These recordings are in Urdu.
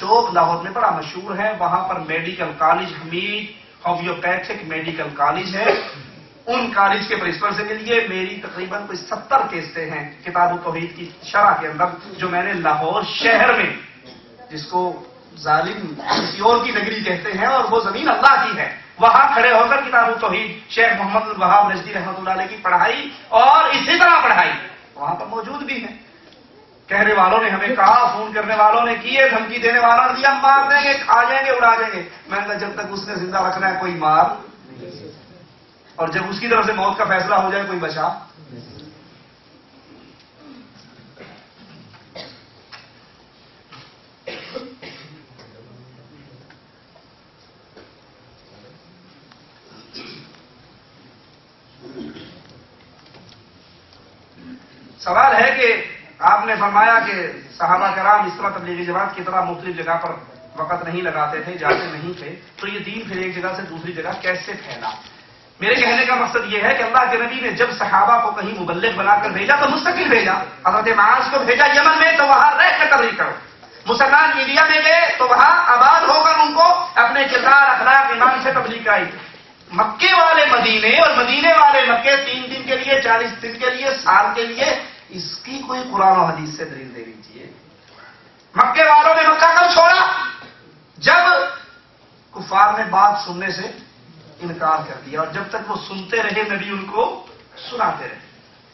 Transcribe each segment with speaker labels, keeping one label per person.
Speaker 1: چوک لاہور میں بڑا مشہور ہے، وہاں پر میڈیکل کالج حمید ہومیوپیتھک میڈیکل کالج ہے، ان کالج کے پرنسپل سے ملیے۔ میری تقریباً کوئی 70 کیسٹیں ہیں کتاب التوحید کی شرح کے اندر، جو میں نے لاہور شہر میں، جس کو ظالم کسی اور کی نگری کہتے ہیں اور وہ زمین اللہ کی ہے، وہاں کھڑے ہو کر کتاب التوحید شیخ محمد الوہاب نجدی رحمۃ اللہ علیہ کی پڑھائی اور اسی طرح پڑھائی وہاں پر موجود بھی ہے۔ کہنے والوں نے ہمیں کہا، فون کرنے والوں نے کیے، دھمکی دینے والوں نے دیا، مار دیں گے، کھا جائیں گے، اڑا دیں گے۔ میں نے کہا جب تک اس نے زندہ رکھنا ہے کوئی مار، اور جب اس کی طرف سے موت کا فیصلہ ہو جائے کوئی بچا۔ سوال ہے کہ آپ نے فرمایا کہ صحابہ کرام اس طرح تبلیغی جماعت کی طرح مختلف جگہ پر وقت نہیں لگاتے تھے، جاتے نہیں تھے، تو یہ دین پھر ایک جگہ سے دوسری جگہ کیسے پھیلا؟ میرے کہنے کا مقصد یہ ہے کہ اللہ کے نبی نے جب صحابہ کو کہیں مبلغ بنا کر بھیجا تو مستقل بھیجا۔ حضرت معاذ کو بھیجا یمن میں تو وہاں رہ کر تبلیغ کرو۔ مسلمان انڈیا میں گئے تو وہاں آباد ہو کر ان کو اپنے کردار، اخلاق، ایمان سے تبلیغ کرائی۔ مکے والے مدینے اور مدینے والے مکے 3 دن کے لیے، 40 دن کے لیے، سال کے لیے، اس کی کوئی قرآن و حدیث سے دلیل دے دیجیے۔ مکے والوں نے مکہ کب چھوڑا؟ جب کفار نے بات سننے سے انکار کر دیا، اور جب تک وہ سنتے رہے نبی ان کو سناتے رہے۔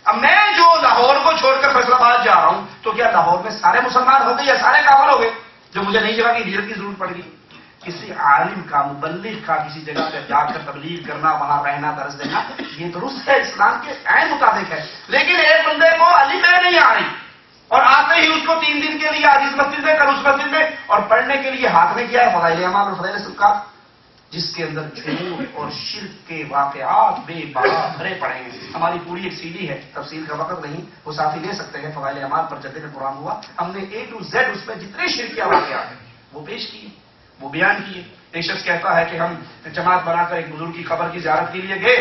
Speaker 1: اب میں جو لاہور کو چھوڑ کر فیصلہ آباد جا رہا ہوں تو کیا لاہور میں سارے مسلمان ہو گئے یا سارے کافر ہو گئے جو مجھے نئی جگہ کی ہجرت کی ضرورت پڑ گئی؟ کسی عالم کا، مبلغ کا کسی جگہ پہ جا کر تبلیغ کرنا، وہاں رہنا، درس دینا، یہ درست ہے، اسلام کے عین مطابق ہے۔ لیکن ایک بندے کو علی میں نہیں آ رہی اور آتے ہی اس کو 3 دن کے لیے آج اس مسجد میں، کل اس مسجد میں، اور پڑھنے کے لیے ہاتھ میں کیا ہے فضائل اعمال اور فضائل صدقات، جس کے اندر جھوٹ اور شرک کے واقعات بے بہا بھرے پڑے ہیں۔ ہماری پوری ایک CD ہے، تفصیل کا وقت نہیں، وہ ساتھی لے سکتے ہیں، فضائل اعمال پر جلدی میں قرآن ہوا، ہم نے A to Z اس میں جتنے شرک کے واقعات ہیں وہ پیش کیے، وہ بیان کیے۔ ایک شخص کہتا ہے کہ ہم جماعت بنا کر ایک بزرگ کی قبر کی زیارت کے لیے گئے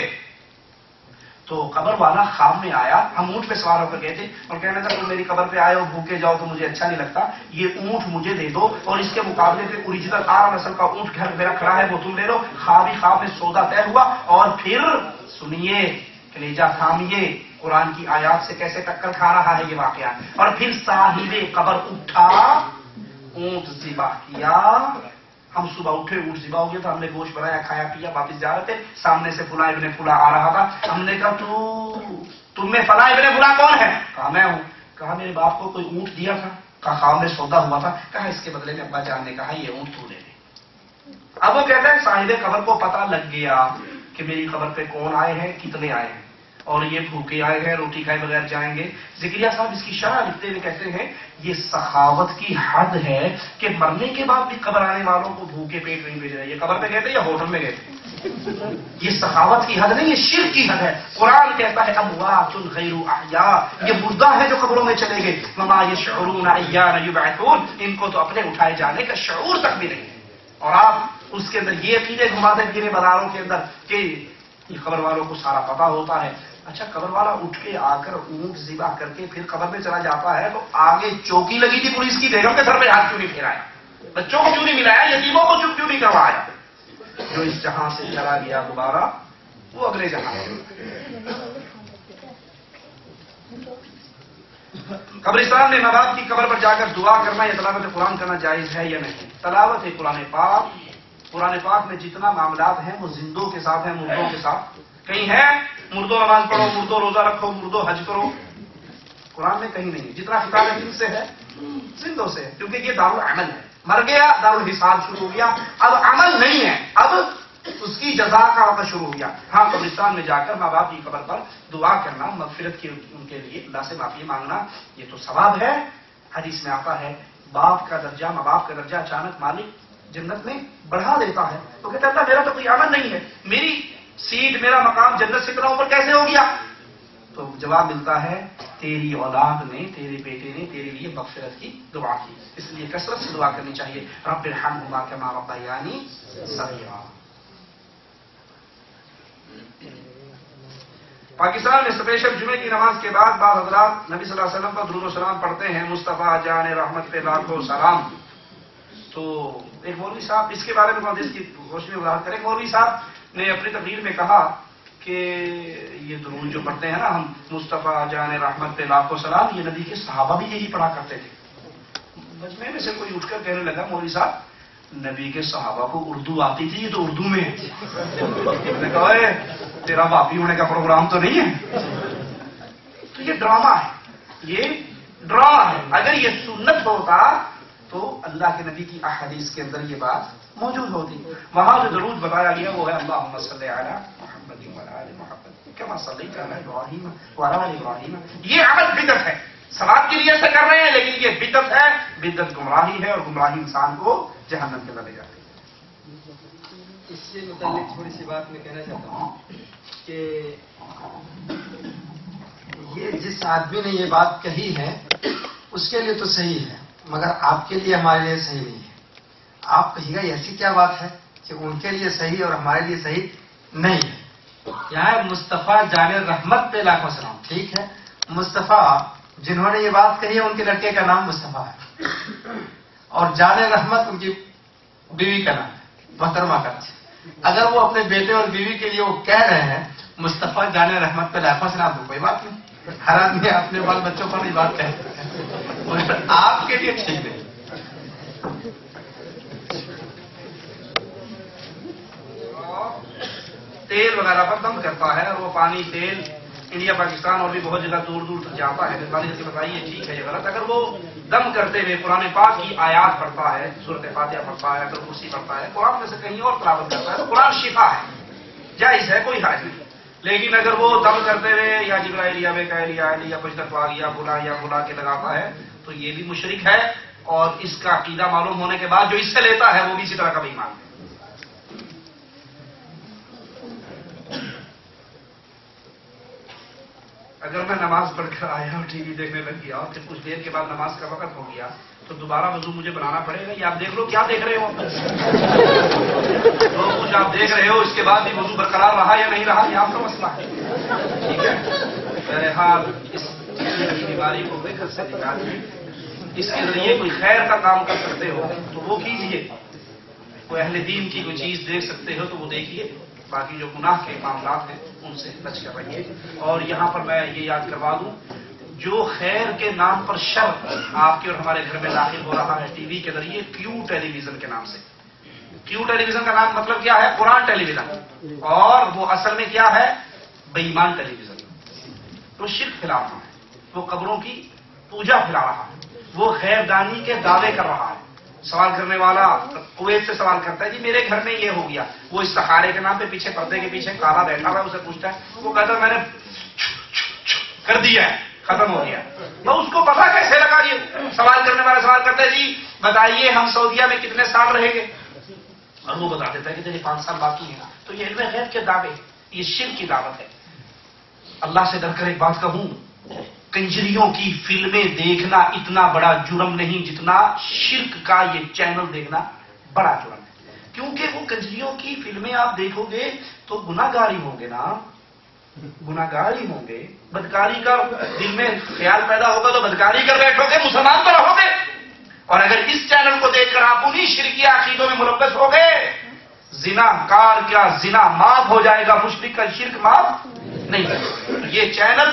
Speaker 1: تو قبر والا خواب میں آیا، ہم اونٹ پہ سوار ہو کر گئے تھے، اور کہنے لگا تم میری قبر پہ آئے ہو، بھوکے جاؤ تو مجھے اچھا نہیں لگتا، یہ اونٹ مجھے دے دو اور اس کے مقابلے پہ اوریجنل آرا نسل کا اونٹ گھر میرا کھڑا ہے وہ تم لے لو۔ خواب میں سودا طے ہوا، اور پھر سنیے، کلیجہ تھامیے، قرآن کی آیات سے کیسے ٹکر کھا رہا ہے یہ واقعہ۔ اور پھر صاحب قبر اٹھا، اونٹ ذبح کیا، ہم صبح اٹھے، اونٹ ذبح ہو گیا تھا، ہم نے گوشت بنایا، کھایا پیا، واپس جا رہے تھے، سامنے سے فلاں ابن فلاں آ رہا تھا، ہم نے کہا تم میں فلاں ابن فلاں کون ہے؟ کہا میں ہوں۔ کہا میرے باپ کو کوئی اونٹ دیا تھا؟ کہا خواب میں سودا ہوا تھا۔ کہا اس کے بدلے میں ابا جان نے کہا یہ اونٹ تو لے لے۔ اب وہ کہتے ہیں صاحب قبر کو پتہ لگ گیا کہ میری قبر پہ کون آئے ہیں، کتنے آئے ہیں، اور یہ بھوکے آئے ہیں، روٹی کھائے بغیر جائیں گے۔ ذکریہ صاحب اس کی شرح لکھتے ہوئے کہتے ہیں یہ سخاوت کی حد ہے کہ مرنے کے بعد بھی قبر آنے والوں کو بھوکے پیٹ نہیں بھیج رہے۔ یہ قبر پہ گئے تھے یا ہوٹل میں گئے تھے؟ یہ سخاوت کی حد نہیں، یہ شرک کی حد ہے۔ قرآن کہتا ہے اموات غیر احیاء، یہ مردہ ہے جو قبروں میں چلے گئے۔ وما یشعرون ایان یبعثون، ان کو تو اپنے اٹھائے جانے کا شعور تک بھی نہیں ہے۔ اور آپ اس کے اندر یہ عقیدے گھماتے پھرے بازاروں کے اندر کہ یہ قبر والوں کو سارا پتہ ہوتا ہے۔ اچھا قبر والا اٹھ کے آ کر اونٹ ذبح کر کے پھر قبر میں چلا جاتا ہے تو آگے چوکی لگی تھی پولیس کی، بیگم کے سر پہ ہاتھ کیوں نہیں پھیرایا؟ بچوں کو کیوں نہیں ملایا؟ یتیموں کو چپ کیوں نہیں کروایا؟ جو اس جہاں سے چلا گیا دوبارہ وہ اگلے جہاں۔ قبرستان میں ماں باپ کی قبر پر جا کر دعا کرنا یا تلاوت قرآن کرنا جائز ہے یا نہیں؟ تلاوت قرآن پاک میں جتنا معاملات ہیں وہ زندوں کے ساتھ ہیں، مردوں کے ساتھ کہیں ہے مردوں نماز پڑھو، مردوں روزہ رکھو، مردوں حج کرو، قرآن میں کہیں نہیں۔ جتنا خطاب ہے کن سے ہے؟ زندوں سے، کیونکہ یہ دارالعمل ہے۔ مر گیا، دارالحساب شروع ہو گیا، اب عمل نہیں ہے، اب اس کی جزا کا وقت شروع ہو گیا۔ ہاں قبرستان میں جا کر ماں باپ کی قبر پر دعا کرنا، مغفرت کی ان کے لیے اللہ سے معافی مانگنا، یہ تو ثواب ہے۔ حدیث میں آتا ہے باپ کا درجہ، ماں باپ کا درجہ اچانک مالک جنت میں بڑھا دیتا ہے۔ تو کہتا ہے میرا تو کوئی عمل نہیں ہے، میری سیٹ، میرا مقام جنت سے اتنا اوپر کیسے ہو گیا؟ تو جواب ملتا ہے تیری اولاد نے، تیرے بیٹے نے تیرے لیے مغفرت کی دعا کی، اس لیے کثرت سے دعا کرنی چاہیے۔ رب ارحمہما کما ربیانی صغیرا۔ پاکستان میں اسپیشل جمعے کی نماز کے بعد بعض حضرات نبی صلی اللہ علیہ وسلم پر درود و سلام پڑھتے ہیں، مصطفیٰ جان رحمت پہ لاکھوں سلام۔ تو ایک مولوی صاحب اس کے بارے میں حدیث کی روشنی وضاحت کریں. مولوی صاحب نے اپنی تقریر میں کہا کہ یہ درود جو پڑھتے ہیں نا ہم مصطفیٰ جان رحمت پہ لاکھوں سلام، یہ نبی کے صحابہ بھی یہی پڑھا کرتے تھے. مجمع میں سے کوئی اٹھ کر کہنے لگا مولوی صاحب نبی کے صحابہ کو اردو آتی تھی، یہ تو اردو میں ہے. میں نے کہا تیرا باپی ہونے کا پروگرام تو نہیں ہے. تو یہ ڈرامہ ہے، یہ ڈرامہ ہے. اگر یہ سنت ہوتا تو اللہ کے نبی کی احادیث کے اندر یہ بات موجود ہوتی. وہاں جو درود بتایا گیا وہ ہے اللہم صلی علی محمد وعلی آل محمد کما صلیت علی ابراہیم وعلی آل ابراہیم. یہ عمل بدعت ہے، ثواب کے لیے ایسا کر رہے ہیں لیکن یہ بدعت ہے. بدعت گمراہی ہے اور گمراہی انسان کو جہنم کے لے جاتی ہے.
Speaker 2: اس سے متعلق تھوڑی سی بات میں کہنا چاہتا ہوں کہ یہ جس آدمی نے یہ بات کہی ہے اس کے لیے تو صحیح ہے، مگر آپ کے لیے ہمارے لیے صحیح نہیں ہے. آپ کہیے گا ایسی کیا بات ہے کہ ان کے لیے صحیح اور ہمارے لیے صحیح نہیں ہے. یہاں ہے مصطفیٰ جان رحمت پہ لاکھوں سلام. ٹھیک ہے، مصطفیٰ جنہوں نے یہ بات کہی ہے ان کے لڑکے کا نام مصطفیٰ ہے اور جان رحمت ان کی بیوی کا نام ہے محترمہ کا. اگر وہ اپنے بیٹے اور بیوی کے لیے وہ کہہ رہے ہیں مصطفیٰ جان رحمت پہ لاکھوں سلام تو کوئی بات نہیں. ہر آدمی اپنے بال بچوں پر یہ بات کہہ سکتے ہیں مگر آپ کے لیے ٹھیک نہیں.
Speaker 1: تیل وغیرہ پر دم کرتا ہے اور وہ پانی تیل انڈیا پاکستان اور بھی بہت جگہ دور دور تک جاتا ہے. سے بتائیے ٹھیک ہے یہ غلط. اگر وہ دم کرتے ہوئے قرآن پاک کی آیات پڑھتا ہے، سورۃ فاتحہ پڑھتا ہے، اگر کرسی پڑھتا ہے، قرآن میں سے کہیں اور تلاوت کرتا ہے تو قرآن شفا ہے، جائز ہے، کوئی حرج نہیں. لیکن اگر وہ دم کرتے ہوئے یا جبرائیل یا میکائیل یا کچھ تکوا یا بلا کے لگاتا ہے تو یہ بھی مشرک ہے. اور اس کا عقیدہ معلوم ہونے کے بعد جو اس سے لیتا ہے وہ بھی اسی طرح کا بےایمان ہے. اگر میں نماز پڑھ کر آیا اور ٹی وی دیکھنے لگ گیا اور پھر کچھ دیر کے بعد نماز کا وقت ہو گیا تو دوبارہ وضو مجھے بنانا پڑے گا یا آپ دیکھ لو کیا دیکھ رہے ہو؟ جو کچھ آپ دیکھ رہے ہو اس کے بعد بھی وضو برقرار رہا یا نہیں رہا یہ آپ کا مسئلہ ہے. ٹھیک ہے، بہرحال اس بیماری کو فکر سے نکالیے. اس کے ذریعے کوئی خیر کا کام کر سکتے ہو تو وہ کیجیے. کوئی اہل دین کی کوئی چیز دیکھ سکتے ہو تو وہ دیکھیے. باقی جو گناہ کے معاملات ہیں ان سے بچ کر رہیے. اور یہاں پر میں یہ یاد کروا دوں جو خیر کے نام پر شر آپ کے اور ہمارے گھر میں داخل ہو رہا ہے ٹی وی کے ذریعے کیو ٹیلی ویژن کے نام سے. کیو ٹیلی ویژن کا نام مطلب کیا ہے؟ قرآن ٹیلی ویژن. اور وہ اصل میں کیا ہے؟ بے ایمان ٹیلی ویژن. وہ شرک پھیلا رہا ہے، وہ قبروں کی پوجا پھیلا رہا ہے، وہ خیر دانی کے دعوے کر رہا ہے. سوال کرنے والا کویت سے سوال کرتا ہے جی میرے گھر میں یہ ہو گیا. وہ اس سہارے کے نام پہ پیچھے پردے کے پیچھے کالا بیٹھا ہوا ہے، اسے پوچھتا ہے، وہ کہتا ہے میں نے کر دیا ہے، ختم ہو گیا. تو اس کو پتا کیسے لگا؟ یہ سوال کرنے والا سوال کرتا ہے جی بتائیے ہم سعودیہ میں کتنے سال رہیں گے؟ اور وہ بتا دیتا ہے کہ تیرے 5 سال باقی ہیں. تو یہ علم غیب کے دعوے، یہ شرک کی دعوت ہے. اللہ سے ڈر کر ایک بات کہوں، کنجریوں کی فلمیں دیکھنا اتنا بڑا جرم نہیں جتنا شرک کا یہ چینل دیکھنا بڑا جرم ہے. کیونکہ وہ کنجریوں کی فلمیں آپ دیکھو گے تو گناہگار ہی ہوں گے نا، گناہگار ہی ہوں گے. بدکاری کا دل میں خیال پیدا ہوگا تو بدکاری کر بیٹھو گے، مسلمان تو رہو گے. اور اگر اس چینل کو دیکھ کر آپ انہیں شرکیہ عقیدوں میں ملوث ہو گئے، زنا کار کا زنا معاف ہو جائے گا، مشرک کا شرک معاف نہیں. یہ چینل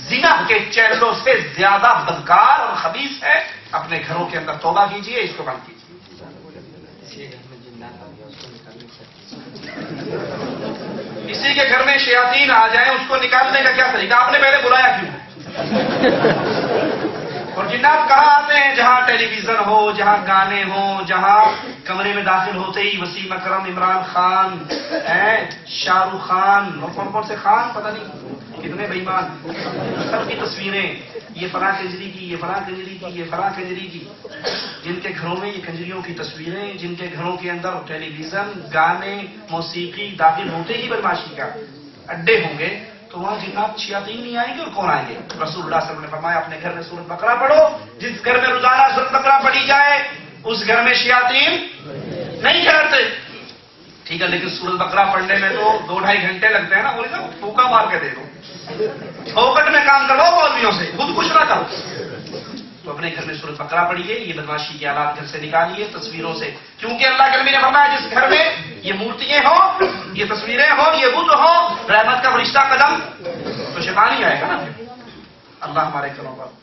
Speaker 1: زنا کے چینلوں سے زیادہ بدکار اور خبیث ہے. اپنے گھروں کے اندر توبہ کیجیے، اس کو بند کیجیے. کسی کے گھر میں شیاطین آ جائیں اس کو نکالنے کا کیا طریقہ؟ آپ نے پہلے بلایا کیوں؟ اور جنات کہاں آتے ہیں؟ جہاں ٹیلی ویژن ہو، جہاں گانے ہوں، جہاں کمرے میں داخل ہوتے ہی وسیم اکرم، عمران خان، شاہ رخ خان اور کون سے خان پتہ نہیں کتنے بے ایمان، سب کی تصویریں، یہ فلاں کنجری کی، یہ فلاں کنجری کی، یہ فلاں کنجری کی. جن کے گھروں میں یہ کنجریوں کی تصویریں، جن کے گھروں کے اندر ٹیلی ویژن، گانے، موسیقی داخل ہوتے ہی بدماشی کا اڈے ہوں گے تو وہاں جنات شیاطین نہیں آئیں گے اور کون آئیں گے؟ رسول اللہ صلی اللہ علیہ وسلم نے فرمایا اپنے گھر میں سورۃ بقرہ پڑھو. جس گھر میں روزانہ سورۃ بقرہ پڑھی جائے اس گھر میں شیاطین نہیں کرتے. ٹھیک ہے، لیکن سورۃ بقرہ پڑھنے میں تو 2-2.5 گھنٹے لگتے ہیں نا. بولے تو پھوکا مار کے دے دو، پھوکٹ میں کام کرو مولویوں سے، خود کچھ نہ کرو. تو اپنے گھر میں سورۃ بقرہ پڑھیے، یہ بدماشی کے آلات گھر سے نکالیے تصویروں سے، کیونکہ اللہ کے نبی نے فرمایا جس گھر میں یہ مورتیاں ہوں، یہ تصویریں ہوں، یہ بت ہوں، رحمت کا فرشتہ قدم، تو شیطان ہی آئے گا نا۔ اللہ ہمارے گھروں پر